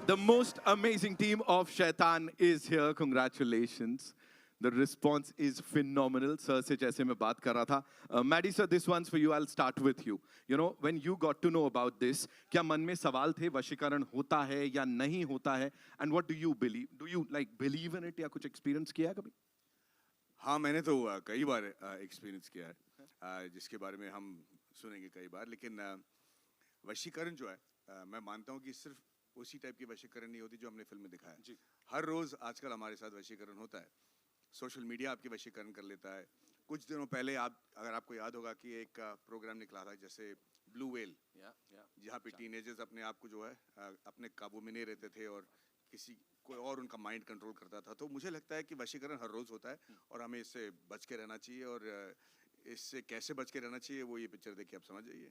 The most amazing team of Shaitan is here. Congratulations. The response is phenomenal. Sir से जैसे मैं बात कर रहा था. Maddie sir, this one's for you. I'll start with you. You know, when you got to know about this, क्या मन में सवाल थे वशीकरण होता है या नहीं होता है? And what do you believe? Do you like believe in it या कुछ experience किया है कभी? हाँ, मैंने तो कई बार एक्सपीरियंस किया है, जिसके बारे में हम सुनेंगे कई बार. लेकिन वशीकरण जो है, मैं मानता हूँ कि सिर्फ उसी टाइप की वशीकरण नहीं होती जो हमने फिल्म में दिखाया है. हर रोज आजकल हमारे साथ वशीकरण होता है. सोशल मीडिया आपकी वशीकरण कर लेता है. कुछ दिनों पहले अगर आपको याद होगा कि एक प्रोग्राम निकला था जैसे ब्लू वेल, जहाँ पे टीनेजर्स अपने आप को जो है अपने काबू में नहीं रहते थे और किसी कोई और उनका माइंड कंट्रोल करता था. तो मुझे लगता है कि वशीकरण हर रोज होता है और हमें इससे बच के रहना चाहिए. और इससे कैसे बच के रहना चाहिए वो ये पिक्चर देख के आप समझ जाइए.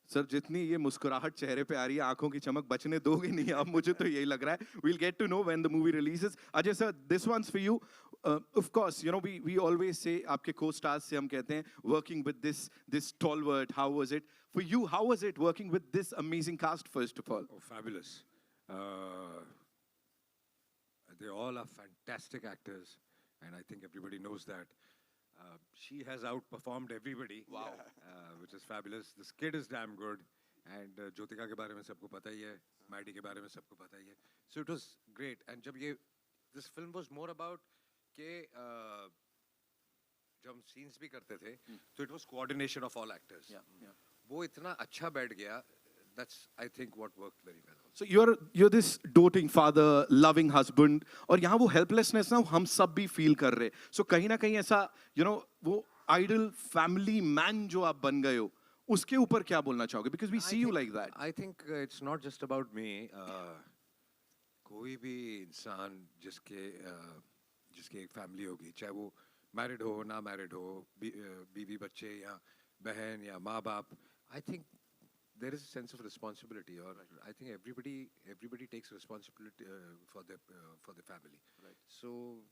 सर जितनी ये मुस्कुराहट चेहरे पे आ रही है, आंखों की चमक बचने दोगे नहीं अब, मुझे तो यही लग रहा है. We'll get to know when the movie releases. Ajay sir, this one's for you. Of course, you know we always say आपके co-stars से हम कहते हैं working with this stalwart. How was it for you? How was it working with this amazing cast first of all? Oh, fabulous. They all are fantastic actors, and I think everybody knows that. She has outperformed everybody. Wow. Which is fabulous. This kid is damn good, and Jyotika के बारे में सबको पता ही है, Maddie के बारे में सबको पता ही है. So it was great. And जब ये this film was more about के जब हम scenes भी करते थे, so it was coordination of all actors. वो इतना अच्छा बैठ गया. That's, I think, what worked very well. So you're this doting father, loving husband, और यहाँ वो helplessness ना हम सब भी feel कर रहे. So कहीं ना कहीं ऐसा, you know, वो ideal family man जो आप बन गए हो, उसके ऊपर क्या बोलना चाहोगे? Because we see you like that. I think it's not just about me. कोई भी इंसान जिसके एक family होगी, चाहे वो married हो, ना married हो, बीवी बच्चे या बहन या माँ बाप, I think there is a sense of responsibility, or I think everybody takes responsibility for the family. Right. So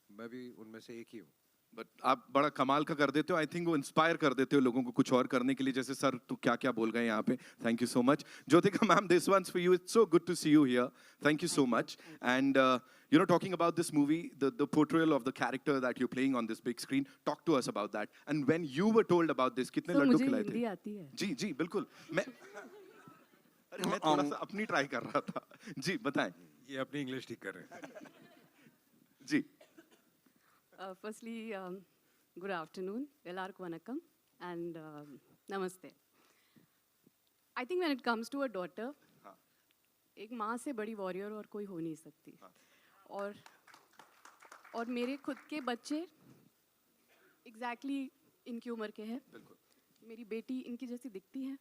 मैं भी उनमें से एक ही हूँ. But आप बड़ा कमाल का कर देते हो. I think वो inspire कर देते हो लोगों को कुछ और करने के लिए. जैसे सर तो क्या बोल गए यहाँ पे. Thank you so much. Jyotika ma'am, this one's for you. It's so good to see you here. Thank you so much. And you know, talking about this movie, the portrayal of the character that you're playing on this big screen, talk to us about that. And when you were told about this, कितने लड्डू खिलाए थे? मुझे हिंदी आती है. जी बिल्कुल. मैं थोड़ा सा अपनी ट्राई कर रहा था. जी बताएं. ये अपनी इंग्लिश ठीक कर रहे हैं. जी. Firstly, good afternoon, ellarku vanakkam, and namaste. I think when it comes to a daughter, एक माँ से बड़ी वॉरियर और कोई हो नहीं सकती. और मेरे खुद के बच्चे exactly इनकी उम्र के हैं. मेरी बेटी इनकी जैसी दिखती है.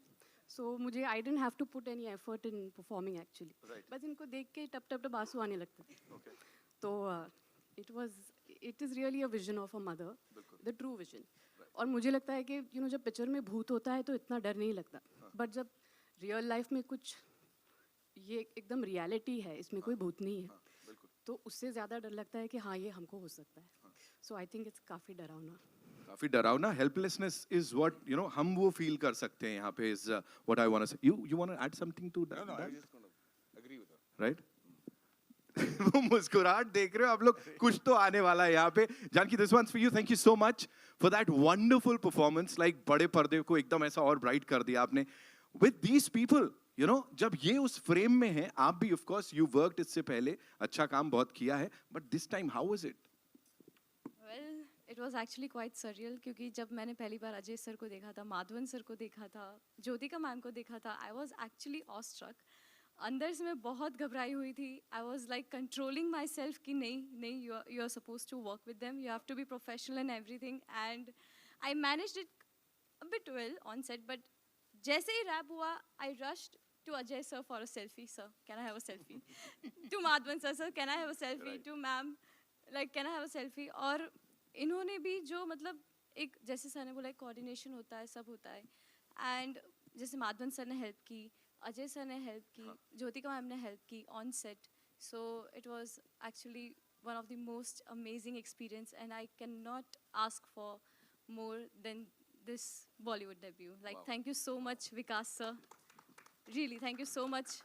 So मुझे I didn't have to put any effort in performing actually. बस इनको देख के टप आंसू आने लगते थे. तो it is really a vision of a mother, the true vision. और मुझे लगता है कि you know जब पिक्चर में भूत होता है तो इतना डर नहीं लगता. बट जब रियल लाइफ में कुछ ये एकदम रियलिटी है, इसमें कोई भूत नहीं है, तो उससे ज़्यादा डर लगता है कि हाँ ये हमको हो सकता है. So I think it's काफ़ी डरावना. काफी डरावना. Helplessness is what, you know, हम वो feel कर सकते हैं यहाँ पे is what I want to say. You want to add something to that? No, I just want to agree with her. Right? वो मुस्कुराहट देख रहे हो आप लोग, कुछ तो आने वाला है यहाँ पे. Janaki, this one's for you. Thank you so much for that wonderful performance. Like बड़े पर्दे को एकदम ऐसा और bright कर दिया आपने. With these people, you know, जब ये उस frame में हैं, आप भी of course you worked इससे पहले, अच्छा काम बहुत किया है. But this time, how was it? Well, it was actually quite surreal क्योंकि जब मैंने पहली बार अजय सर को देखा था, माधवन सर को देखा था, ज्योतिका मैम को देखा था, I was actually awestruck. अंदर से मैं बहुत घबराई हुई थी. I was like controlling myself कि नहीं you are supposed to work with them, you have to be professional and everything, and I managed it a bit well on set. But जैसे ही रैप हुआ, I rushed to Ajay sir for a selfie. Sir, can I have a selfie? To Madhvan sir, can I have a selfie? Right. To ma'am, like can I have a selfie? और इन्होंने भी जो मतलब एक जैसे sir ने बोला coordination होता है, सब होता है, एंड जैसे माधवन सर ने हेल्प की, अजय सर ने हेल्प की, ज्योतिका मैम ने हेल्प की on set. So it was actually one of the most amazing experience and I can not ask for more than this Bollywood debut. Like, wow. Thank you so much, Vikas sir. Really, thank you so much.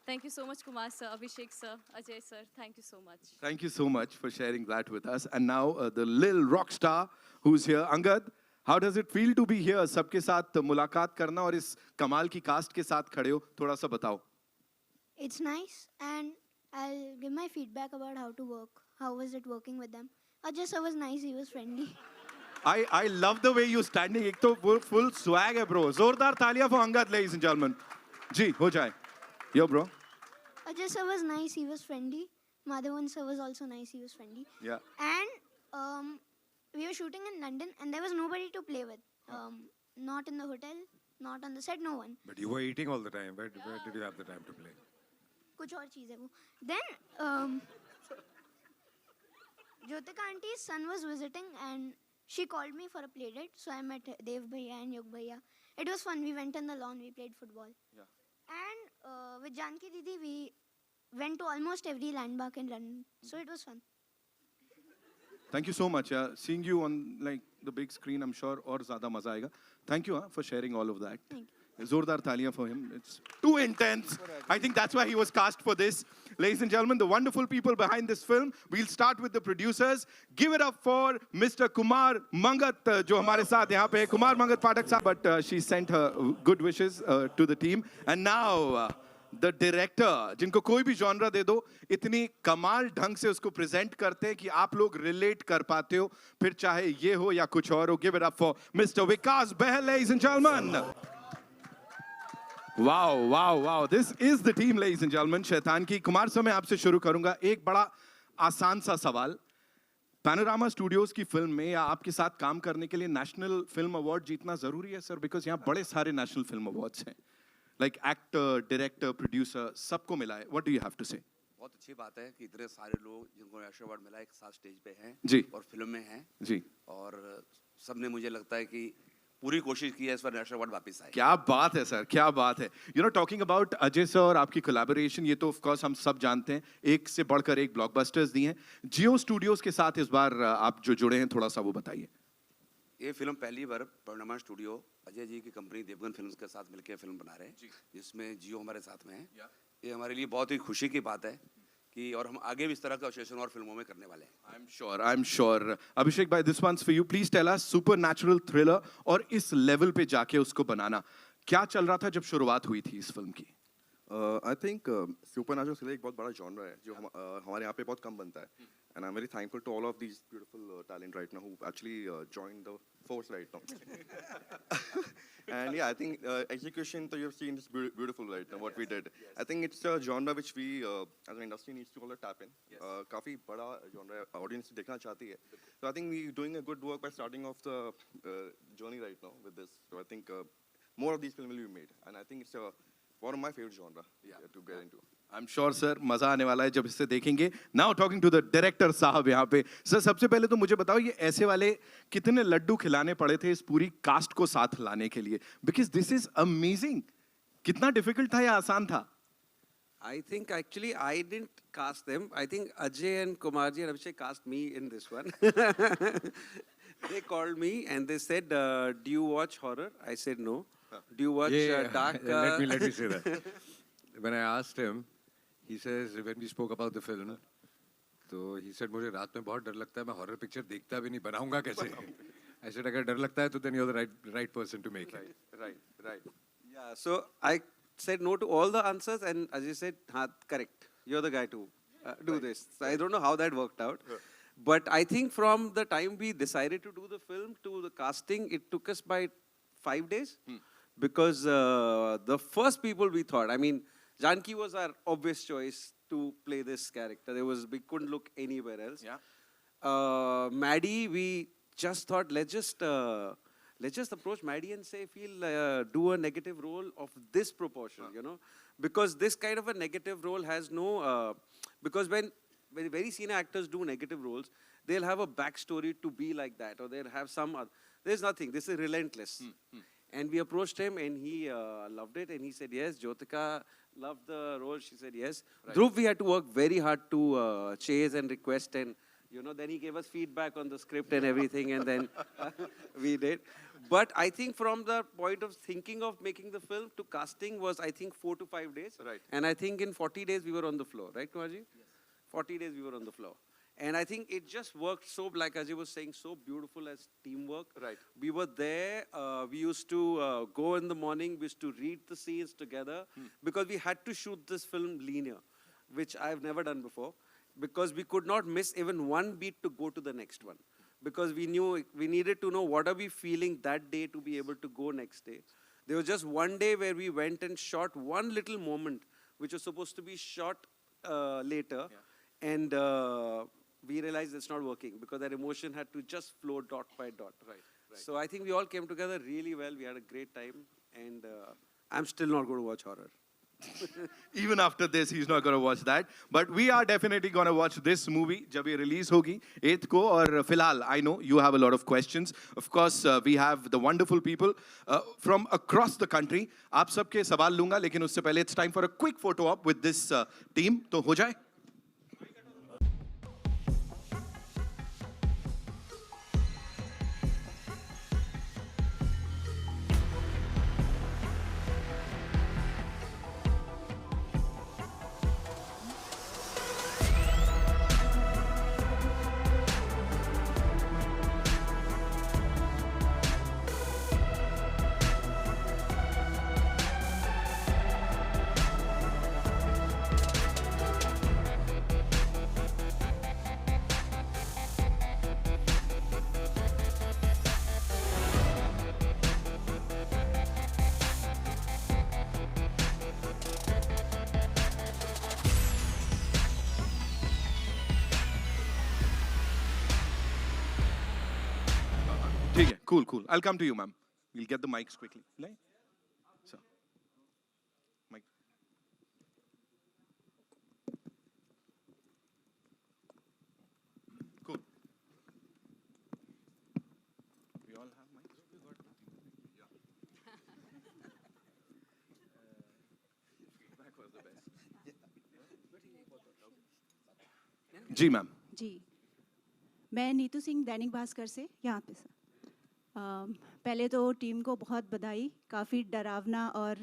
Thank you so much, Kumar sir, Abhishek sir, Ajay sir. Thank you so much. Thank you so much for sharing that with us. And now the little rock star who's here, Angad. How does it feel to be here? सबके साथ मुलाकात करना और इस कमाल की cast के साथ खड़े हो, थोड़ा सा बताओ. It's nice, and I'll give my feedback about how to work. How was it working with them? Ajay sir was nice, he was friendly. I love the way you're standing. एक तो full swag है bro. जोरदार तालियां for Angad, ladies and gentlemen. जी, हो जाए. Yo bro. Ajay sir was nice, he was friendly. Madhavan sir was also nice, he was friendly. Yeah. And we were shooting in London, and there was nobody to play with. Not in the hotel, not on the set, no one. But you were eating all the time. Where did you have the time to play? कुछ और चीज़ है वो. Then Jyotika auntie's son was visiting, and she called me for a play date. So I met Dev Bhaiya and Yug Bhaiya. It was fun. We went on the lawn. We played football. Yeah. And with Janki Didi, we went to almost every landmark in London. So it was fun. Thank you so much. Seeing you on like the big screen, I'm sure और ज़्यादा मजा आएगा. Thank you for sharing all of that. Thank जोरदार तालियां for him. It's too intense. I think that's why he was cast for this. Ladies and gentlemen, the wonderful people behind this film. We'll start with the producers. Give it up for Mr. Kumar Mangat, जो हमारे साथ यहाँ पे है. Kumar Mangat Pathak साहब. But she sent her good wishes to the team. And now the director, जिनको कोई भी genre दे दो, इतनी कमाल ढंग से उसको present करते हैं कि आप लोग relate कर पाते हो. फिर चाहे ये हो या कुछ और हो. Give it up for Mr. Vikas Behel, ladies and gentlemen. Wow, wow, wow. This is the team, ladies and gentlemen. शैतान की. कुमार सर मैं आपसे शुरू करूंगा. एक बड़ा आसान सा सवाल. पैनोरामा स्टूडियोज की फिल्म में या आपके साथ काम करने के लिए नेशनल फिल्म अवार्ड जीतना जरूरी है सर? बिकॉज यहाँ बड़े सारे नेशनल फिल्म अवार्ड्स हैं. लाइक एक्टर, डायरेक्टर, प्रोड्यूसर, सबको मिला है. What do you have to say? बहुत अच्छी बात है कि इतने सारे लोग जिनको नेशनल अवार्ड मिला है एक साथ स्टेज पे हैं जी. और फिल्म में हैं जी. और सबने मुझे लगता है कि पूरी कोशिश की है इस पर नेशनल अवार्ड वापस आए. क्या बात है सर, क्या बात है. You know talking about Ajay sir और आपकी कोलैबोरेशन, ये तो ऑफ कोर्स हम सब जानते हैं, एक से बढ़कर एक ब्लॉकबस्टर्स दिए हैं. जियो स्टूडियोज के साथ इस बार आप जो जुड़े हैं, थोड़ा सा वो बताइए. ये फिल्म पहली बार पैनोरामा स्टूडियो अजय जी की कंपनी देवगन फिल्म्स के साथ मिलकर फिल्म बना रहे हैं, जिसमें जियो हमारे साथ में है. ये हमारे लिए बहुत ही खुशी की बात है कि और हम आगे भी इस तरह का एसोसिएशन और फिल्मों में करने वाले हैं. I'm sure. Abhishek bhai, this one's for you. Please tell us, supernatural thriller और इस लेवल पे जाके उसको बनाना, क्या चल रहा था जब शुरुआत हुई थी इस फिल्म की? I think supernatural thriller एक बहुत बड़ा genre है जो हमारे यहाँ पे बहुत कम बनता है. And I'm very thankful to all of these beautiful talent right now who actually joined the force right now. And yeah, I think execution, so you've seen this beautiful right now, what we did. I think it's a genre which we as an industry needs to all tap in. काफी बड़ा genre है, audience देखना चाहती है. So I think we're doing a good work by starting off the journey right now with this. So I think more of these films will be made. And I think it's one of my favorite genre to get into. I'm sure sir, मजा आने वाला है जब इसे देखेंगे. Now talking to the director साहब यहाँ पे. सर सबसे पहले तो मुझे बताओ, ये ऐसे वाले कितने लड्डू खिलाने पड़े थे इस पूरी कास्ट को साथ लाने के लिए? Because this is amazing. कितना difficult था या आसान था? I think actually I didn't cast them. I think Ajay and Kumarji and Abhishek cast me in this one. They called me and they said, do you watch horror? I said no. Do you watch dark? Let me say that. When I asked him, he says, when we spoke about the film, तो he said, मुझे रात में बहुत डर लगता है, मैं horror picture देखता भी नहीं, बनाऊंगा कैसे? I said, अगर डर लगता है तो then you're the right person to make it. Right. Yeah, so I said no to all the answers and Ajay said, correct, you're the guy to do this. So I don't know how that worked out. But I think from the time we decided to do the film to the casting, it took us by 5 days. Because the first people we thought, I mean, Janki was our obvious choice to play this character. We couldn't look anywhere else. Yeah. Maddie, we just thought, let's just approach Maddie and say, if he'll do a negative role of this proportion, you know, because this kind of a negative role has no, because when very senior actors do negative roles, they'll have a backstory to be like that, or they'll have some other. There's nothing. This is relentless. And we approached him and he loved it and he said yes. Jyotika loved the role. She said yes. Right. Dhruv, we had to work very hard to chase and request and You know, then he gave us feedback on the script and everything, and then we did. But I think from the point of thinking of making the film to casting was, I think, 4 to 5 days. Right. And I think in 40 days we were on the floor, right, Kumarji? Yes. 40 days we were on the floor. And I think it just worked so, like Ajay was saying, so beautiful as teamwork. Right. We were there. We used to go in the morning. We used to read the scenes together because we had to shoot this film linear, which I've never done before, because we could not miss even one beat to go to the next one. Because we knew we needed to know what are we feeling that day to be able to go next day. There was just one day where we went and shot one little moment, which was supposed to be shot later. Yeah. And we realized it's not working because that emotion had to just flow dot by dot. Right. So I think we all came together really well. We had a great time. And I'm still not going to watch horror. Even after this, he's not going to watch that. But we are definitely going to watch this movie जब ये release होगी 8th को. और फिलहाल, I know you have a lot of questions. Of course, we have the wonderful people from across the country. आप सबके सवाल लूँगा, लेकिन उससे पहले it's time for a quick photo op with this team. तो हो जाए? ठीक है, cool. I'll come to you, ma'am. We'll get the mics quickly. So, mic. Cool. We all have mics? We got yeah. Feedback was the best. जी ma'am. जी, मैं नीतू सिंह दैनिक भास्कर से यहाँ पे सर. पहले तो टीम को बहुत बधाई. काफ़ी डरावना और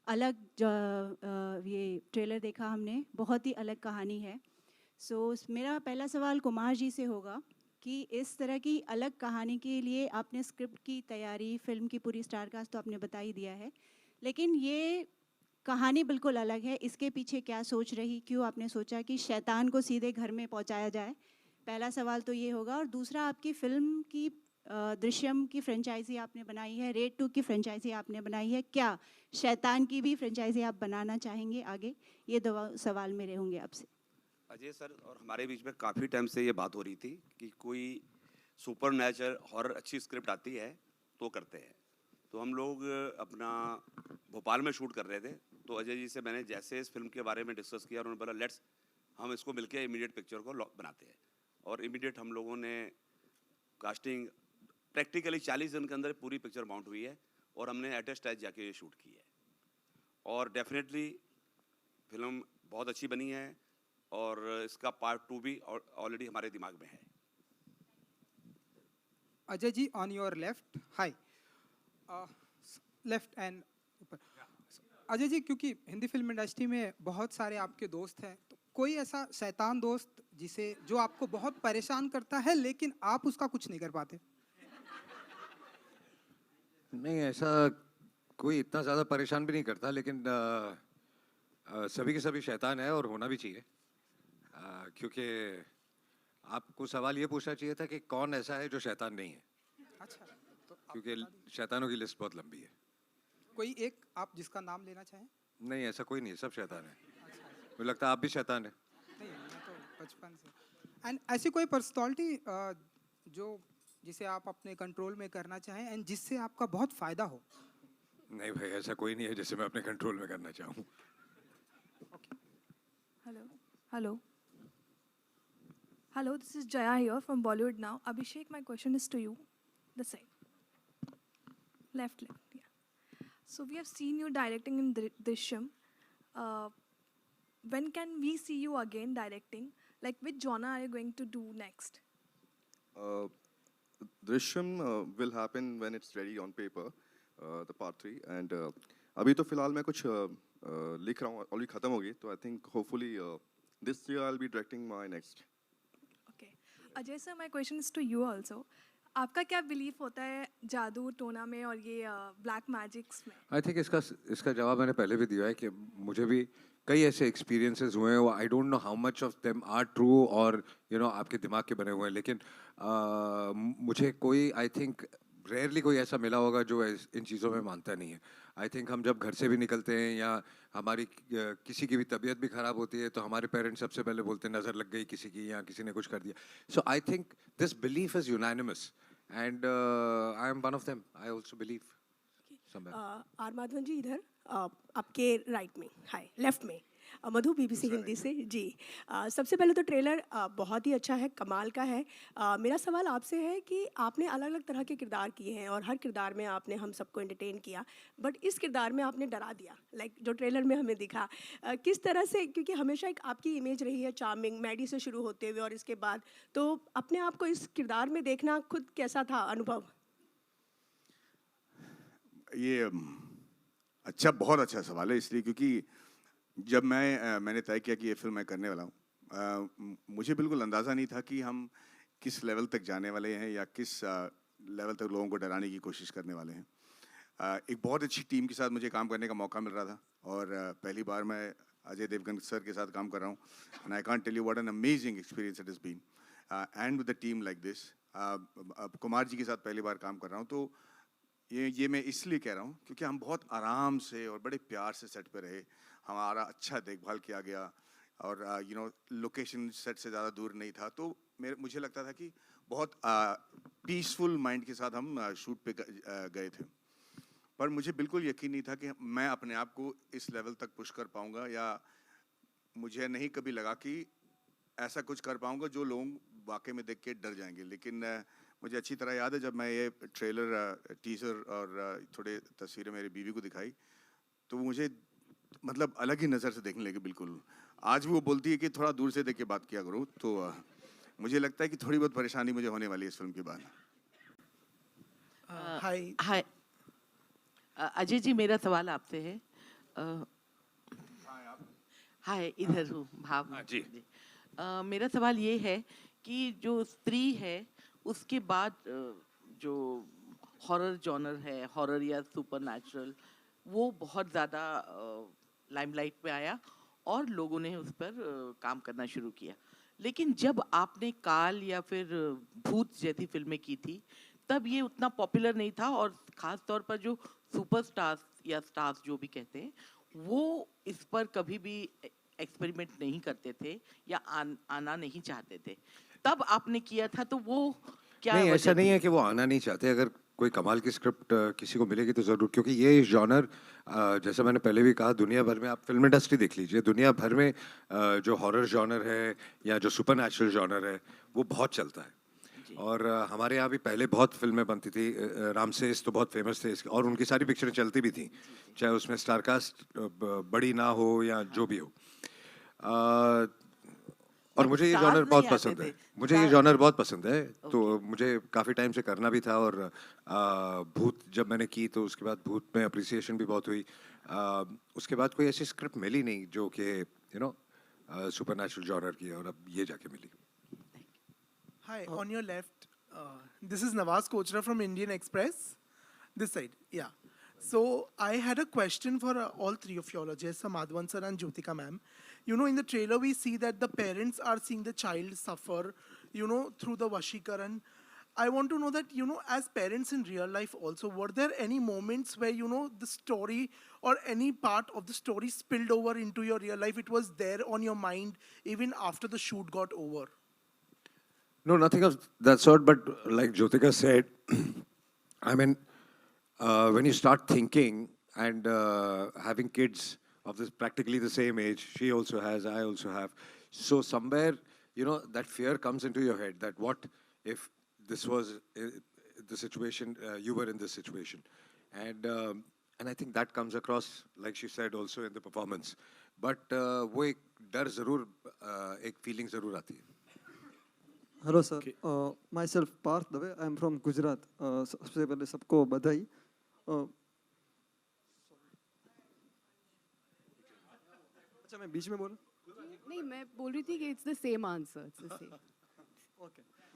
अलग ये ट्रेलर देखा हमने. बहुत ही अलग कहानी है. मेरा पहला सवाल कुमार जी से होगा कि इस तरह की अलग कहानी के लिए आपने स्क्रिप्ट की तैयारी, फिल्म की पूरी स्टारकास्ट तो आपने बता ही दिया है, लेकिन ये कहानी बिल्कुल अलग है. इसके पीछे क्या सोच रही, क्यों आपने सोचा कि शैतान को सीधे घर में पहुँचाया जाए? पहला सवाल तो ये होगा. और दूसरा, आपकी फिल्म की दृश्यम की फ्रेंचाइजी आपने बनाई है, रेड 2 की फ्रेंचाइजी आपने बनाई है, क्या शैतान की भी फ्रेंचाइजी आप बनाना चाहेंगे आगे? ये दो सवाल मेरे होंगे आपसे. अजय सर और हमारे बीच में काफ़ी टाइम से ये बात हो रही थी कि कोई सुपर नेचुरल हॉरर अच्छी स्क्रिप्ट आती है तो करते हैं. तो हम लोग अपना भोपाल में शूट कर रहे थे, तो अजय जी से मैंने जैसे इस फिल्म के बारे में डिस्कस किया, उन्होंने बोला लेट्स हम इसको मिलके इमीडिएट पिक्चर को बनाते हैं. और इमीडिएट हम लोगों ने कास्टिंग प्रैक्टिकली 40 दिन के अंदर पूरी पिक्चर माउंट हुई है और हमने एट ए स्टेज जाके ये शूट की है. और डेफिनेटली फिल्म बहुत अच्छी बनी है और इसका पार्ट 2 भी ऑलरेडी हमारे दिमाग में है. Ajay ji, on your left. Hi, left and ऊपर. अजय जी, क्योंकि हिंदी फिल्म इंडस्ट्री में बहुत सारे आपके दोस्त हैं, तो कोई ऐसा शैतान दोस्त जो आपको बहुत परेशान करता है लेकिन आप उसका कुछ नहीं कर पाते? नहीं, ऐसा कोई इतना ज़्यादा परेशान भी नहीं करता, लेकिन सभी के सभी शैतान है और होना भी चाहिए. क्योंकि आपको सवाल ये पूछना चाहिए था कि कौन ऐसा है जो शैतान नहीं है. अच्छा, तो क्योंकि शैतानों की लिस्ट बहुत लंबी है. कोई एक आप जिसका नाम लेना चाहें? नहीं, ऐसा कोई नहीं है, सब शैतान है. मुझे लगता है आप भी शैतान है. नहीं, मैं तो बचपन से. एंड ऐसी कोई पर्सनालिटी जिसे आप अपने कंट्रोल में करना चाहें एंड जिससे आपका बहुत फायदा हो? नहीं भाई, ऐसा कोई नहीं है जिसे मैं अपने कंट्रोल में करना चाहूँ. Hello, this is Jaya here from Bollywood Now. Abhishek, my question is to you. The side. Left, yeah. So we have seen you directing in Drishyam. when can we see you again directing? Like, which genre are you going to do next? Drishyam will happen when it's ready on paper, the part 3. And अभी तो फिलहाल मैं कुछ लिख रहा हूँ, already खत्म हो गई, तो I think hopefully this year I'll be directing my next. Okay. Ajay sir, my question is to you also. आपका क्या बिलीफ होता है जादू टोना में और ये ब्लैक मैजिक्स में? आई थिंक इसका जवाब मैंने पहले भी दिया है कि मुझे भी कई ऐसे एक्सपीरियंसेस हुए हैं, I don't know how much of them are true और आपके दिमाग के बने हुए हैं, लेकिन मुझे कोई आई थिंक रेयरली कोई ऐसा मिला होगा जो इन चीज़ों में मानता नहीं है. आई थिंक हम जब घर से भी निकलते हैं या हमारी किसी की भी तबीयत भी ख़राब होती है तो हमारे पेरेंट्स सबसे पहले बोलते हैं नज़र लग गई किसी की या किसी ने कुछ कर दिया. So I think this belief is unanimous and I am one of them. I also believe. R Madhavan ji इधर आपके राइट में, हाय लेफ्ट में, मधु बीबीसी हिंदी से जी. सबसे पहले तो ट्रेलर बहुत ही अच्छा है, कमाल का है. मेरा सवाल आपसे है कि आपने अलग अलग तरह के किरदार किए हैं और हर किरदार में आपने हम सबको एंटरटेन किया, बट इस किरदार में आपने डरा दिया, लाइक जो ट्रेलर में हमें दिखा. किस तरह से, क्योंकि हमेशा एक आपकी इमेज रही है चार्मिंग, मैडी से शुरू होते हुए और इसके बाद, तो अपने आप को इस किरदार में देखना खुद कैसा था अनुभव? ये बहुत अच्छा सवाल है, इसलिए क्योंकि जब मैंने तय किया कि ये फिल्म मैं करने वाला हूँ, मुझे बिल्कुल अंदाज़ा नहीं था कि हम किस लेवल तक जाने वाले हैं या किस लेवल तक लोगों को डराने की कोशिश करने वाले हैं. एक बहुत अच्छी टीम के साथ मुझे काम करने का मौका मिल रहा था और पहली बार मैं अजय देवगन सर के साथ काम कर रहा हूँ. And I can't tell you what an amazing experience it has been and with the team like this. Kumar ji के साथ पहली बार काम कर रहा हूँ, तो ये मैं इसलिए कह रहा हूँ क्योंकि हम बहुत आराम से और बड़े प्यार से सेट पे रहे. हमारा अच्छा देखभाल किया गया और लोकेशन सेट से ज़्यादा दूर नहीं था, तो मुझे लगता था कि बहुत पीसफुल माइंड के साथ हम शूट पे गए थे. पर मुझे बिल्कुल यकीन नहीं था कि मैं अपने आप को इस लेवल तक पुश कर पाऊँगा, या मुझे नहीं कभी लगा कि ऐसा कुछ कर पाऊँगा जो लोग वाकई में देख के डर जाएंगे. लेकिन मुझे अच्छी तरह याद है जब मैं ये ट्रेलर, टीजर और थोड़े तस्वीरें मेरी बीवी को दिखाई, तो मुझे मतलब अलग ही नज़र से देखने लगे बिल्कुल. आज भी वो बोलती है कि थोड़ा दूर से देख के बात किया करो, तो मुझे लगता है कि थोड़ी बहुत परेशानी मुझे होने वाली है इस फिल्म के बाद. हाय अजय जी, मेरा सवाल आपसे है. हाय, इधर हूँ भाव जी. मेरा सवाल ये है कि जो स्त्री है उसके बाद जो हॉरर जॉनर है, हॉरर या सुपरनैचुरल, वो बहुत ज़्यादा लाइमलाइट में आया और लोगों ने उस पर काम करना शुरू किया. लेकिन जब आपने काल या फिर भूत जैसी फिल्में की थी तब ये उतना पॉपुलर नहीं था, और ख़ास तौर पर जो सुपरस्टार्स या स्टार्स जो भी कहते हैं वो इस पर कभी भी एक्सपेरिमेंट नहीं करते थे या आना नहीं चाहते थे. तब आपने किया था, तो वो क्या? नहीं, ऐसा नहीं है कि वो आना नहीं चाहते. अगर कोई कमाल की स्क्रिप्ट किसी को मिलेगी तो ज़रूर, क्योंकि ये जॉनर जैसा मैंने पहले भी कहा, दुनिया भर में आप फिल्म इंडस्ट्री देख लीजिए, दुनिया भर में जो हॉरर जॉनर है या जो सुपरनैचुरल जॉनर है वो बहुत चलता है. और हमारे यहाँ भी पहले बहुत फिल्में बनती थी. रामसेस तो बहुत फेमस थे और उनकी सारी पिक्चरें चलती भी थी, चाहे उसमें स्टारकास्ट बड़ी ना हो या जो भी हो. और मुझे ये जॉनर बहुत पसंद है. मुझे ये जॉनर बहुत पसंद है, तो मुझे काफ़ी टाइम से करना भी था. और भूत जब मैंने की तो उसके बाद भूत में अप्रिसिएशन भी बहुत हुई. उसके बाद कोई ऐसी स्क्रिप्ट मिली नहीं जो कि सुपरनैचुरल जॉनर की है, और अब ये जाके मिली. Hi, on your left, this is Nawaz Kochra from Indian Express. This side, yeah. So I had a question for all three of y'all, Ajay sir, Madhavan sir and Jyotika ma'am. In the trailer we see that the parents are seeing the child suffer, through the Vashikaran. I want to know that, as parents in real life also, were there any moments where, the story or any part of the story spilled over into your real life? It was there on your mind even after the shoot got over? No, nothing of that sort. But like Jyotika said, I mean, when you start thinking and having kids of this practically the same age, she also has, I also have. So somewhere, that fear comes into your head that what if this was the situation, you were in this situation. And I think that comes across, like she said, also in the performance. But वो एक डर ज़रूर एक feeling ज़रूर आती है. Hello sir, myself Parth Dave, I am from Gujarat. सबसे पहले सबको बधाई. अच्छा, मैं बीच में बोला? नहीं, मैं बोल रही थी कि it's the same answer. It's the same.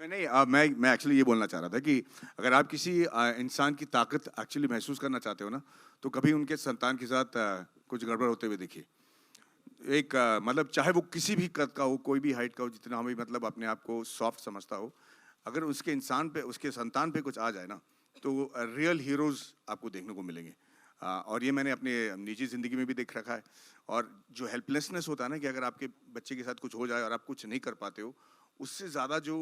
मैं एक्चुअली ये बोलना चाह रहा था कि अगर आप किसी इंसान की ताकत एक्चुअली महसूस करना चाहते हो ना, तो कभी उनके संतान के साथ कुछ गड़बड़ होते हुए देखिए. एक मतलब चाहे वो किसी भी कद का हो, कोई भी हाइट का हो, जितना हमें मतलब अपने आप को सॉफ्ट समझता हो, अगर उसके इंसान पे, उसके संतान पे कुछ आ जाए ना, तो रियल हीरोज आपको देखने को मिलेंगे. और ये मैंने अपने निजी ज़िंदगी में भी देख रखा है. और जो हेल्पलेसनेस होता है ना, कि अगर आपके बच्चे के साथ कुछ हो जाए और आप कुछ नहीं कर पाते हो, उससे ज़्यादा जो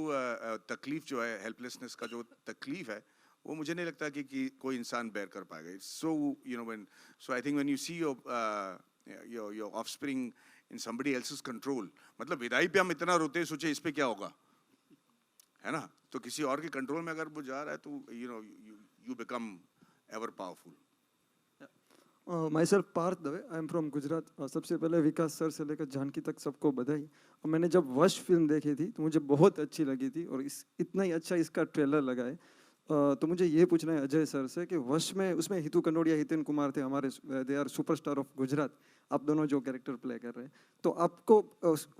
तकलीफ जो है, हेल्पलेसनेस का जो तकलीफ है, वो मुझे नहीं लगता कि कोई इंसान बेयर कर पाएगा. It's so so I think when you see your offspring in somebody else's control, मतलब विदाई पे हम इतना रोते हैं, सोचे इस पे क्या होगा, है ना? तो किसी और के कंट्रोल में अगर वो जा रहा है, तो you become ever powerful. Myself Parth Dave, I am from Gujarat. सबसे पहले विकास सर से लेकर जानकी तक सबको बधाई. और मैंने जब वश फिल्म देखी थी तो मुझे बहुत अच्छी लगी थी, और इतना ही अच्छा इसका ट्रेलर लगा है. तो मुझे ये पूछना है अजय सर से कि वश में, उसमें हितू कनोडिया, हितेन कुमार थे हमारे, they are superstar of Gujarat. आप दोनों जो कैरेक्टर प्ले कर रहे हैं, तो आपको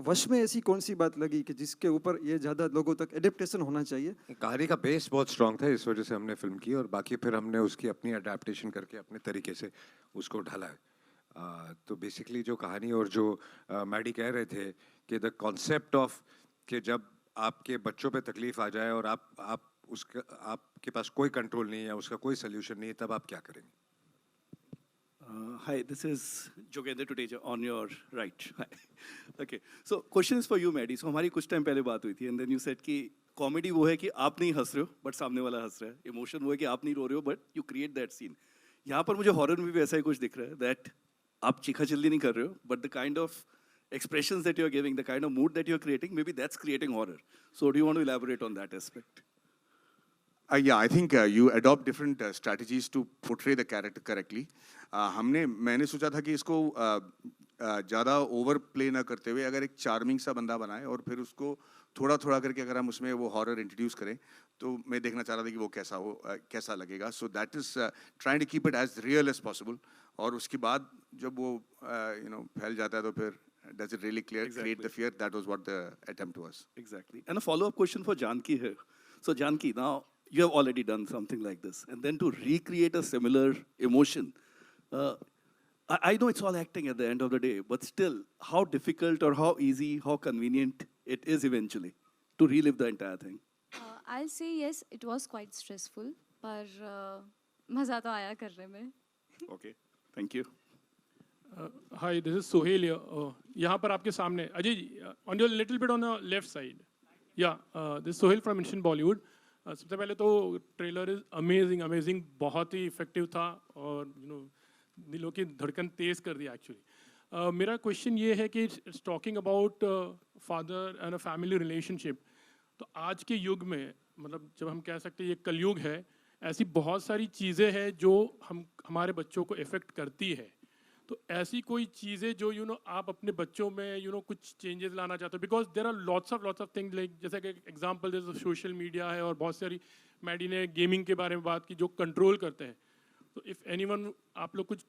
वश में ऐसी कौन सी बात लगी कि जिसके ऊपर ये ज़्यादा लोगों तक एडेप्टेशन होना चाहिए? कहानी का बेस बहुत स्ट्रांग था, इस वजह से हमने फिल्म की, और बाकी फिर हमने उसकी अपनी अडेप्टेशन करके अपने तरीके से उसको ढाला है. तो बेसिकली जो कहानी और जो मैडी कह रहे थे कि द कॉन्सेप्ट ऑफ कि जब आपके बच्चों पे तकलीफ आ जाए और आपके पास कोई कंट्रोल नहीं है, उसका कोई सोल्यूशन नहीं है, तब आप क्या करेंगे? Hi, this is Jogendra Tuteja on your right. Hi. Okay, so question is for you, Maddie. So हमारी कुछ टाइम पहले बात हुई थी, and then you said कि कॉमेडी वो है कि आप नहीं हंस रहे हो, बट सामने वाला हंस रहा है. इमोशन वो है कि आप नहीं रो रहे हो, but you create that scene. यहाँ पर मुझे हॉरर में भी ऐसा ही कुछ दिख रहा है, दैट आप चीखा चिल्ली नहीं कर रहे हो, but the kind of expressions that you are giving, the kind of mood that you are creating, maybe that's creating horror. So do you want to elaborate on that aspect? Yeah, I think you adopt different strategies to portray the character correctly. मैंने सोचा था कि इसको ज़्यादा over play ना करते हुए अगर एक चार्मिंग सा बंदा बनाए और फिर उसको थोड़ा थोड़ा करके अगर हम उसमें वो हॉरर इंट्रोड्यूस करें, तो मैं देखना चाह रहा था कि वो कैसा लगेगा. So that is trying to keep it as real as possible. और उसके बाद जब वो फैल जाता है, तो फिर does it really create the fear? That was what the attempt was. Exactly. And a follow-up question for Janki here. So Janki, now you have already done something like this, and then to recreate a similar emotion, I know it's all acting at the end of the day, but still, how difficult or how easy, how convenient it is eventually to relive the entire thing? I'll say yes, it was quite stressful, पर मज़ा तो आया करने में. Okay, thank you. Hi, this is Sohail here. यहाँ पर आपके सामने Ajay ji, on your little bit on the left side. Yeah, this is Sohail from Instant Bollywood. सबसे पहले तो ट्रेलर इज अमेजिंग, बहुत ही इफेक्टिव था और दिलों की धड़कन तेज़ कर दिया एक्चुअली. मेरा क्वेश्चन ये है कि it's talking about father and a family relationship. तो आज के युग में, मतलब जब हम कह सकते हैं ये कलयुग है, ऐसी बहुत सारी चीज़ें हैं जो हमारे बच्चों को इफ़ेक्ट करती है. तो ऐसी कोई चीज़ें जो आप अपने बच्चों में कुछ चेंजेस लाना चाहते हो, because there are lots of things, like जैसे कि एग्जांपल जैसे सोशल मीडिया है और बहुत सारी, मैडी ने गेमिंग के बारे में बात की, जो कंट्रोल करते हैं. तो इफ़ एनीवन आप लोग कुछ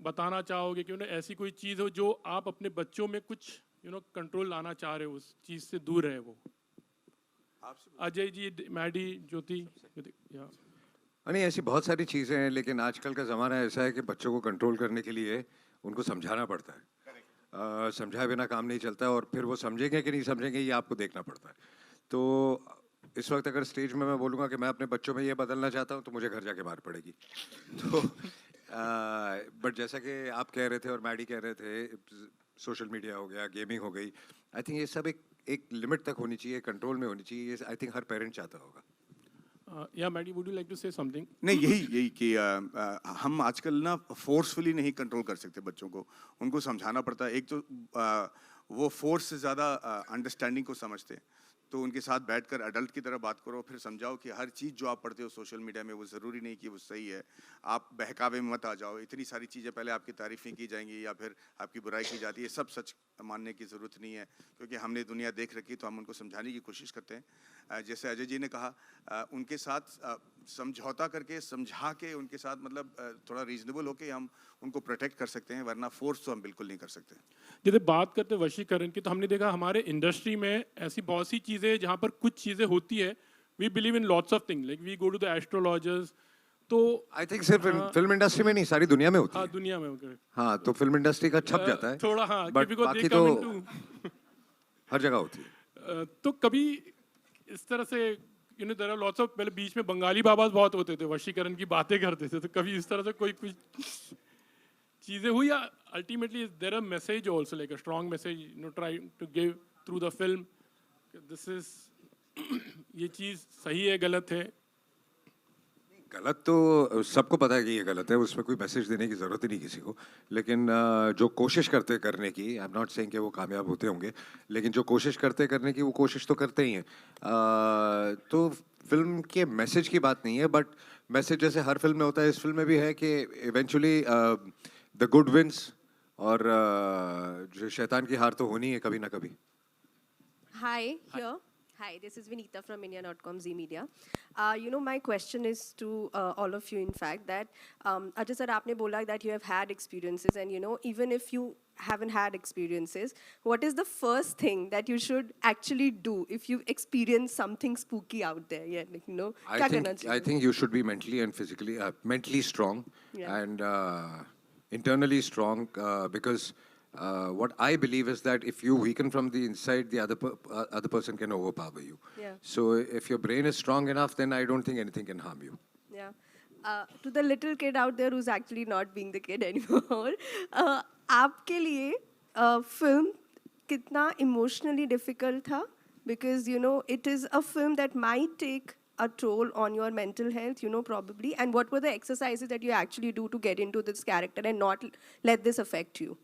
बताना चाहोगे कि ऐसी कोई चीज़ हो जो आप अपने बच्चों में कुछ कंट्रोल लाना चाह रहे हो, उस चीज़ से दूर रहे वो. अजय जी, मैडी, ज्योति. नहीं, ऐसी बहुत सारी चीज़ें हैं, लेकिन आजकल का ज़माना ऐसा है कि बच्चों को कंट्रोल करने के लिए उनको समझाना पड़ता है. समझाए बिना काम नहीं चलता, और फिर वो समझेंगे कि नहीं समझेंगे ये आपको देखना पड़ता है. तो इस वक्त अगर स्टेज में मैं बोलूँगा कि मैं अपने बच्चों में ये बदलना चाहता हूँ, तो मुझे घर जाके मार पड़ेगी. तो बट जैसा कि आप कह रहे थे और मैडी कह रहे थे, सोशल मीडिया हो गया, गेमिंग हो गई, आई थिंक ये सब एक लिमिट तक होनी चाहिए, कंट्रोल में होनी चाहिए. ये आई थिंक हर पेरेंट चाहता होगा. या Maddy, would you like to say something? नहीं, यही कि हम आजकल ना फोर्सफुली नहीं कंट्रोल कर सकते बच्चों को, उनको समझाना पड़ता है. एक तो वो फोर्स से ज़्यादा अंडरस्टैंडिंग को समझते हैं. तो उनके साथ बैठकर अडल्ट की तरह बात करो, फिर समझाओ कि हर चीज़ जो आप पढ़ते हो सोशल मीडिया में वो ज़रूरी नहीं कि वो सही है। आप बहकावे में मत आ जाओ, इतनी सारी चीज़ें पहले आपकी तारीफ़ें की जाएंगी या फिर आपकी बुराई की जाती है, सब सच मानने की ज़रूरत नहीं है, क्योंकि हमने दुनिया देख रखी तो हम उनको समझाने की कोशिश करते हैं। जैसे अजय जी ने कहा, उनके साथ समझौता करके, समझा के उनके साथ मतलब थोड़ा रीजनेबल होके हम उनको प्रोटेक्ट कर सकते हैं, वरना फोर्स तो हम बिल्कुल नहीं कर सकते। जैसे बात करते हैं वशीकरण की, तो हमने देखा हमारे इंडस्ट्री में ऐसी बहुत सी चीज़ें जहाँ पर कुछ चीज़ें होती है, we believe in lots of thing, like we go to the astrologers. तो आई थिंक सिर्फ फिल्म इंडस्ट्री में नहीं, सारी दुनिया में होती हाँ, है। दुनिया में होकर हाँ, तो फिल्म इंडस्ट्री का छप जाता है थोड़ा, हाँ, बट because बाकी they तो come into- हर जगह होती है। तो कभी इस तरह से देयर आर लॉट्स ऑफ, पहले बीच में बंगाली बाबा बहुत होते थे, वशीकरण की बातें करते थे, तो कभी इस तरह से कोई कुछ चीज़ें हुई, या ultimately there a message also, like a strong message try to give through the film, this is ये चीज़ सही है, गलत है? गलत तो सबको पता है कि ये गलत है, उसमें कोई मैसेज देने की ज़रूरत ही नहीं किसी को, लेकिन जो कोशिश करते करने की, आई एम नॉट सेइंग कि वो कामयाब होते होंगे, लेकिन जो कोशिश करते करने की वो कोशिश तो करते ही हैं। तो फिल्म के मैसेज की बात नहीं है, बट मैसेज जैसे हर फिल्म में होता है, इस फिल्म में भी है कि इवेंचुअली द गुड विंस, और जो शैतान की हार तो होनी है कभी ना कभी। Hi, here. Hi, this is Vinita from India.com Z Media. My question is to all of you, in fact, that Ajay sir, आपने बोला that you have had experiences, and even if you haven't had experiences, what is the first thing that you should actually do if you experience something spooky out there? Yeah, like, क्या करना चाहिए? I think you should be mentally and physically, mentally strong, Yeah. and internally strong, because what I believe is that if you weaken from the inside, the other person can overpower you. Yeah. So if your brain is strong enough, then I don't think anything can harm you. Yeah. To the little kid out there who's actually not being the kid anymore, आपके लिए film कितना emotionally difficult था? Because it is a film that might take a toll on your mental health, probably. And what were the exercises that you actually do to get into this character and not let this affect you?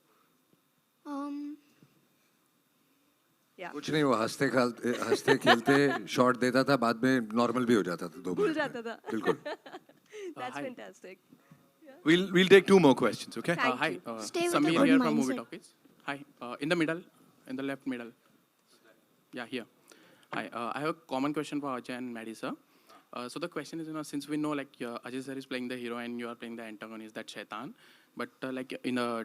Yeah. कुछ नहीं, वो हंसते खेलते shot देता था, बाद में normal भी हो जाता था 2 भूल मिनट जाता था. बिल्कुल। That's Hi. fantastic. We'll take 2 more questions, okay? Thank Hi, you. Stay with a Samir good here from Movie mindset. Talkies. Hi, in the middle, in the left middle. Yeah, here. Hi, I have a common question for Ajay and Maddie, sir. So the question is, since we know like Ajay sir is playing the hero and you are playing the antagonist, that Shaitan, but like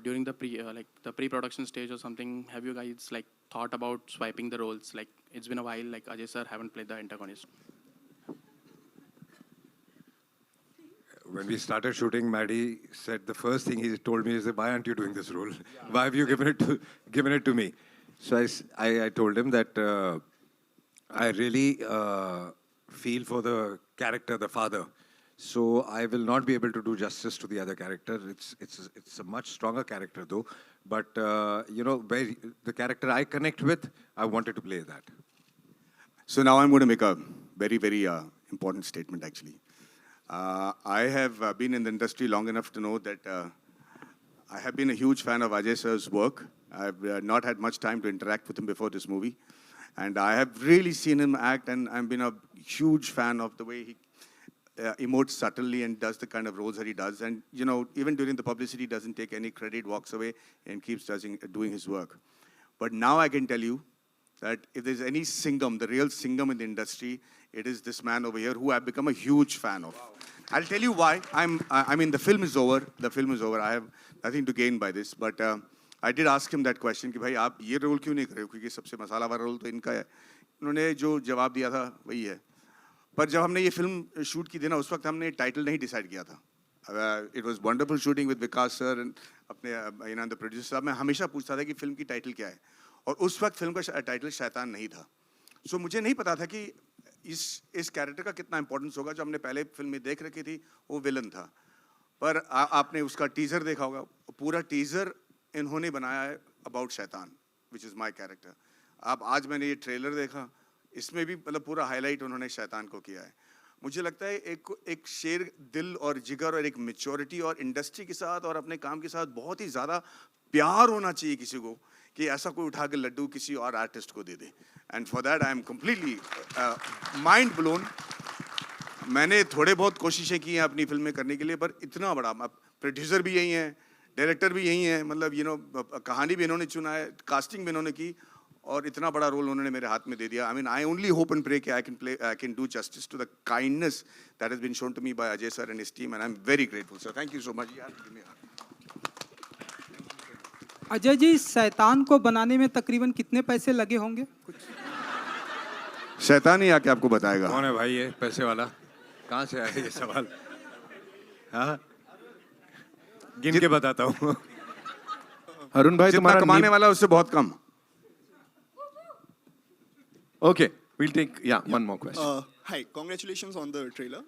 during the pre-production stage or something, have you guys like thought about swiping the roles? Like it's been a while, like Ajay sir haven't played the antagonist. When we started shooting, Maddie said the first thing he told me is, "Why aren't you doing this role? Why have you given it to me?" So I told him that I really feel for the character, the father. So I will not be able to do justice to the other character. It's a much stronger character though. But the character I connect with, I wanted to play that. So now I'm going to make a very, very important statement actually. I have been in the industry long enough to know that I have been a huge fan of Ajay sir's work. I've not had much time to interact with him before this movie. And I have really seen him act, and I've been a huge fan of the way he emotes subtly and does the kind of roles that he does. And, even during the publicity, he doesn't take any credit, walks away, and keeps doing his work. But now I can tell you that if there's any Singham, the real Singham in the industry, it is this man over here who I've become a huge fan of. I'll tell you why. I mean, the film is over. The film is over. I have nothing to gain by this. But I did ask him that question कि भाई आप ये role क्यों नहीं कर रहे हो, क्योंकि सबसे मसाला वाला रोल तो इनका है. उन्होंने जो जवाब दिया था वही है. पर जब हमने ये फिल्म शूट की थी ना, उस वक्त हमने टाइटल नहीं डिसाइड किया था. It was wonderful shooting with Vikas sir and अपने the producer साहब. मैं हमेशा पूछता था कि फिल्म की टाइटल क्या है, और उस वक्त फिल्म का टाइटल शैतान नहीं था. सो मुझे नहीं पता था कि इस कैरेक्टर का कितना इंपॉर्टेंस होगा. जो हमने पहले फिल्म में देख रखी थी वो विलन था, पर आपने उसका टीजर देखा होगा. पूरा टीजर इन्होंने बनाया है अबाउट शैतान, विच इज़ माई कैरेक्टर. अब आज मैंने ये ट्रेलर देखा, इसमें भी मतलब पूरा हाईलाइट उन्होंने शैतान को किया है. मुझे लगता है एक शेर दिल और जिगर और एक मैच्योरिटी और इंडस्ट्री के साथ और अपने काम के साथ बहुत ही ज़्यादा प्यार होना चाहिए किसी को, कि ऐसा कोई उठा के लड्डू किसी और आर्टिस्ट को दे दे, and for that I am completely mind blown. मैंने थोड़े बहुत कोशिशें की हैं अपनी फिल्म में करने के लिए, पर इतना बड़ा, प्रोड्यूसर भी यही हैं, डायरेक्टर भी यही हैं, मतलब कहानी भी इन्होंने चुना है, कास्टिंग भी इन्होंने की, और इतना बड़ा रोल उन्होंने मेरे हाथ में दे दिया। I mean I only hope and pray कि I can do justice to the kindness that has been shown to me by Ajay sir and his team, and I am very grateful sir. Thank you so much. Ajay ji, Shaitaan को बनाने में तकरीबन कितने पैसे लगे होंगे? कुछ शैतान ही आके आपको बताएगा। कौन है भाई ये पैसे वाला? कहाँ से आया ये सवाल? हाँ, गिन के बताता हूँ। अरुण भाई, जितना कमाने वाला उससे बहुत कम। Okay, we'll take one more question. Hi, congratulations on the trailer.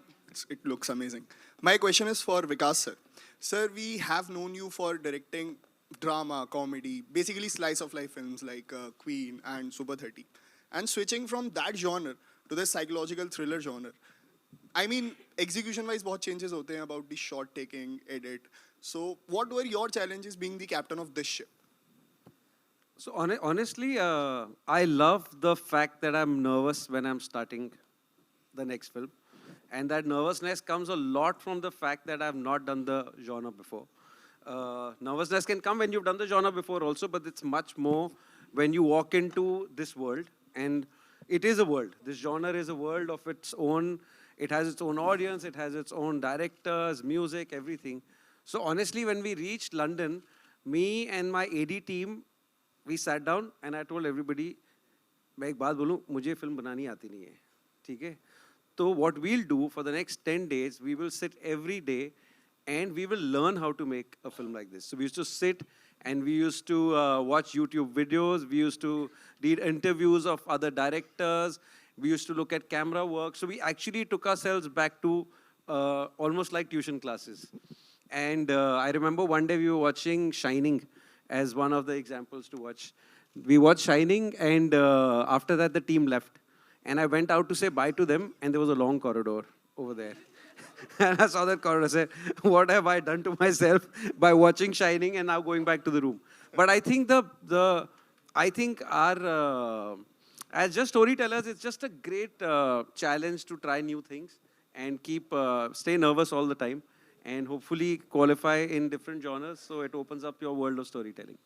It looks amazing. My question is for Vikas sir. Sir, we have known you for directing drama, comedy, basically slice of life films like Queen and Super 30. And switching from that genre to the psychological thriller genre. I mean, execution-wise, बहुत changes होते हैं about the shot taking, edit. So, what were your challenges being the captain of this ship? So honestly, I love the fact that I'm nervous when I'm starting the next film. And that nervousness comes a lot from the fact that I've not done the genre before. Nervousness can come when you've done the genre before also, but it's much more when you walk into this world. And it is a world. This genre is a world of its own. It has its own audience. It has its own directors, music, everything. So honestly, when we reached London, me and my AD team, we sat down and I told everybody, मैं एक बात बोलूँ, मुझे film बनानी आती नहीं है, ठीक है? तो what we'll do for the next 10 days, we will sit every day and we will learn how to make a film like this. So we used to sit and we used to watch YouTube videos. We used to read interviews of other directors. We used to look at camera work. So we actually took ourselves back to almost like tuition classes. And I remember one day we were watching Shining as one of the examples to watch. We watched Shining, and after that the team left. And I went out to say bye to them, and there was a long corridor over there. And I saw that corridor, I said, what have I done to myself by watching Shining and now going back to the room? But I think I think our, as just storytellers, it's just a great challenge to try new things and stay nervous all the time, and hopefully qualify in different genres, so it opens up your world of storytelling.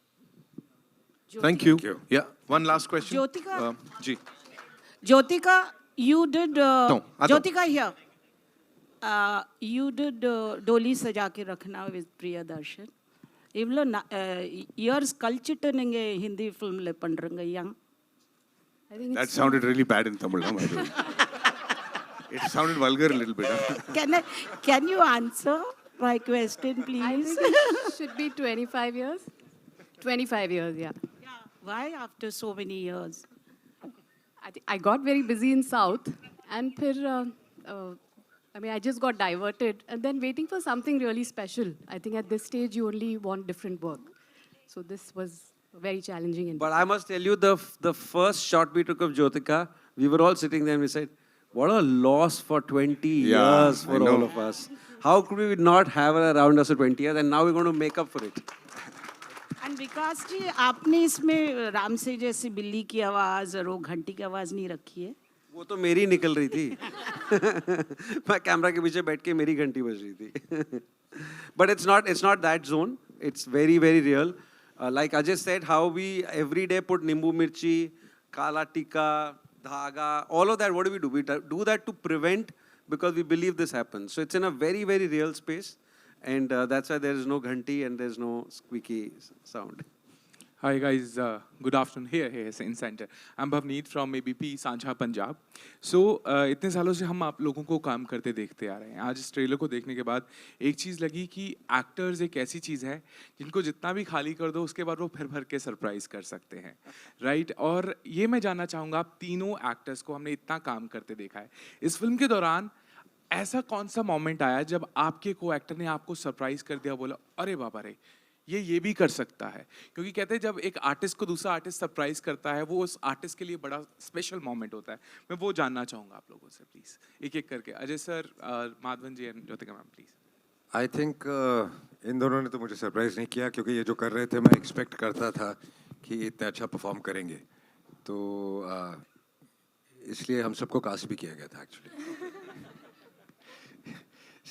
Thank you. Yeah, one last question. Jyotika. Ji. Jyotika, you did... No, Jyotika here. You did Doli Saja Ke Rakhna with Priyadarshan. Even years culture ninge Hindi film le pandranga yang. I think that sounded really bad in Tamil. By the way. It sounded vulgar a little bit. Can you answer my question, please? I think it should be 25 years. 25 years, yeah. Why after so many years? I got very busy in South, and I just got diverted, and then waiting for something really special. I think at this stage you only want different work. So this was very challenging. But I must tell you, the first shot we took of Jyotika, we were all sitting there and we said, what a loss for 20 years for all of us. How could we not have her around us for 20 years, and now we're going to make up for it. And विकास जी, आपने इसमें राम से जैसी बिल्ली की आवाज और वो घंटी की आवाज नहीं रखी है? वो तो मेरी निकल रही थी. मैं कैमरा के पीछे बैठ के मेरी घंटी बज रही थी. But it's not that zone. It's very, very real. Like Ajay said, how we every day put nimbu mirchi, kala tikka, dhaga, all of that. What do? We do that to prevent, because we believe this happens. So it's in a very, very real space. And that's why there is no ghanti and there's no squeaky sound. Hi guys, good afternoon. Here, in center. I'm Bhavneet from ABP Sanjha Punjab. So इतने सालों से हम आप लोगों को काम करते देखते आ रहे हैं. आज इस ट्रेलर को देखने के बाद एक चीज़ लगी कि एक्टर्स एक ऐसी चीज़ है जिनको जितना भी खाली कर दो उसके बाद वो फिर भर के सरप्राइज कर सकते हैं, राइट? और ये मैं जानना चाहूँगा, आप तीनों एक्टर्स को हमने इतना काम करते देखा है, इस फिल्म के दौरान ऐसा कौन सा मोमेंट आया जब आपके को एक्टर ने आपको सरप्राइज कर दिया, बोला अरे बाबा रे ये भी कर सकता है? क्योंकि कहते हैं जब एक आर्टिस्ट को दूसरा आर्टिस्ट सरप्राइज करता है वो उस आर्टिस्ट के लिए बड़ा स्पेशल मोमेंट होता है. मैं वो जानना चाहूँगा आप लोगों से, प्लीज़ एक एक करके. Ajay sir, Madhavan ji and Jyotika ma'am, please. I think इन दोनों ने तो मुझे सरप्राइज नहीं किया, क्योंकि ये जो कर रहे थे मैं एक्सपेक्ट करता था कि इतना अच्छा परफॉर्म करेंगे, तो इसलिए हम सबको कास्ट भी किया गया था actually.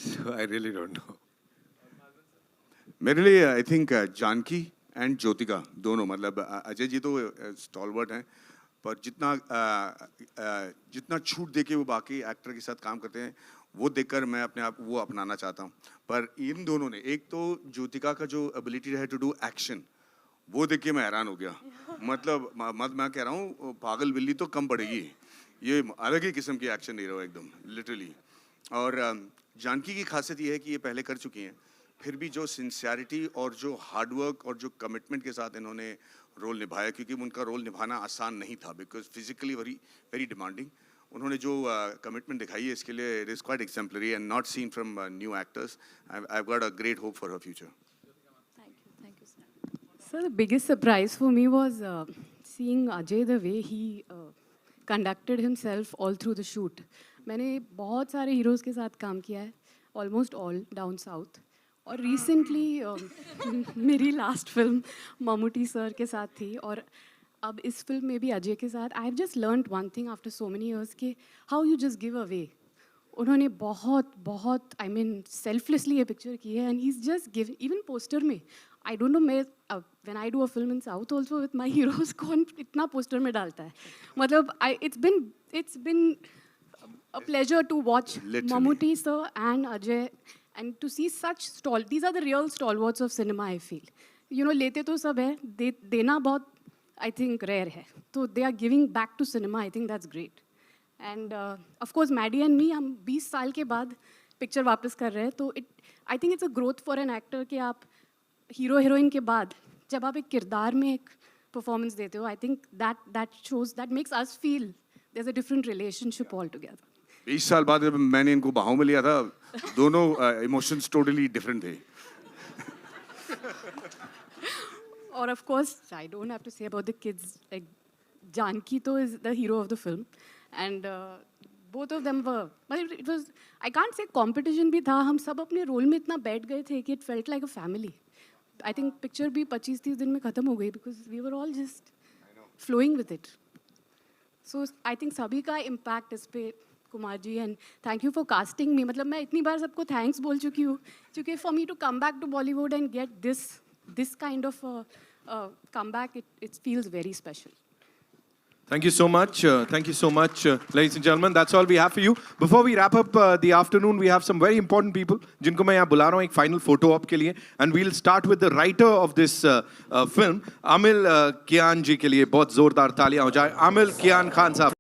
So I really don't know. मेरे लिए I think Janaki and Jyotika दोनों, मतलब अजय जी तो स्टॉलवर्ट हैं, पर जितना छूट दे के वो बाकी एक्टर के साथ काम करते हैं, वो देखकर मैं अपने आप वो अपनाना चाहता हूँ. पर इन दोनों ने, एक तो ज्योतिका का जो एबिलिटी है टू डू एक्शन, वो देख के मैं हैरान हो गया. मतलब मैं कह रहा हूँ पागल बिल्ली तो कम पड़ेगी, ये अलग ही किस्म की एक्शन दे रहा हो एकदम लिटरली. और जानकी की खासियत ये है कि ये पहले कर चुकी हैं, फिर भी जो सिंसियरिटी और जो हार्डवर्क और जो कमिटमेंट के साथ इन्होंने रोल निभाया, क्योंकि उनका रोल निभाना आसान नहीं था, because physically very very demanding. उन्होंने जो कमिटमेंट दिखाई है, इसके लिए it is quite exemplary and not seen from new actors. I have got a great hope for her future. Sir, the biggest surprise for me was seeing Ajay, the way he conducted himself all through the shoot. मैंने बहुत सारे heroes के साथ काम किया है, almost all down south. और recently मेरी लास्ट फिल्म ममूटी सर के साथ थी, और अब इस फिल्म में भी अजय के साथ. I have just learned one thing after so many years कि how you just give away. उन्होंने बहुत आई मीन सेल्फलेसली ये पिक्चर की है, and he is just give. Even poster में आई डोंट नो, मैं when I do a film in south also with my heroes, कौन इतना पोस्टर में डालता है. मतलब it's been a pleasure to watch Mammootty sir and Ajay, and to see such these are the real stalwarts of cinema, I feel. You know, लेते तो सब है, देना बहुत I think rare है, तो they are giving back to cinema. I think that's great. And of course Maddie and me, हम 20 साल के बाद पिक्चर वापस कर रहे हैं, तो I think it's a growth for an actor कि आप हीरो हीरोइन के बाद जब आप एक किरदार में एक परफॉर्मेंस देते हो, I think that makes us feel there's a different relationship altogether. 20 साल बाद जब मैंने इनको बाहों में लिया था, दोनों इमोशंस टोटली डिफरेंट थे. और of course I don't have to say about the kids, like Janki to is the hero of the film, and both of them were, it was, I can't say competition भी था, हम सब अपने role में इतना बैठ गए थे कि it felt like a family. I think picture भी 25-30 दिन में ख़त्म हो गई, because we were all just flowing with it. So I think सभी का impact इस पे Kumar ji, and thank you for casting me. मतलब मैं इतनी बार सबको थैंक्स बोल चुकी हूँ, क्योंकि for me to come back to Bollywood and get this kind of come back, it feels very special. Thank you so much. Ladies and gentlemen, that's all we have for you. Before we wrap up the afternoon, we have some very important people, जिनको मैं यहाँ बुला रहा हूँ एक final photo op के लिए. And we'll start with the writer of this film, Amil Kian जी के लिए बहुत जोरदार तालियां हो जाए. Amil Kian Khan साहब.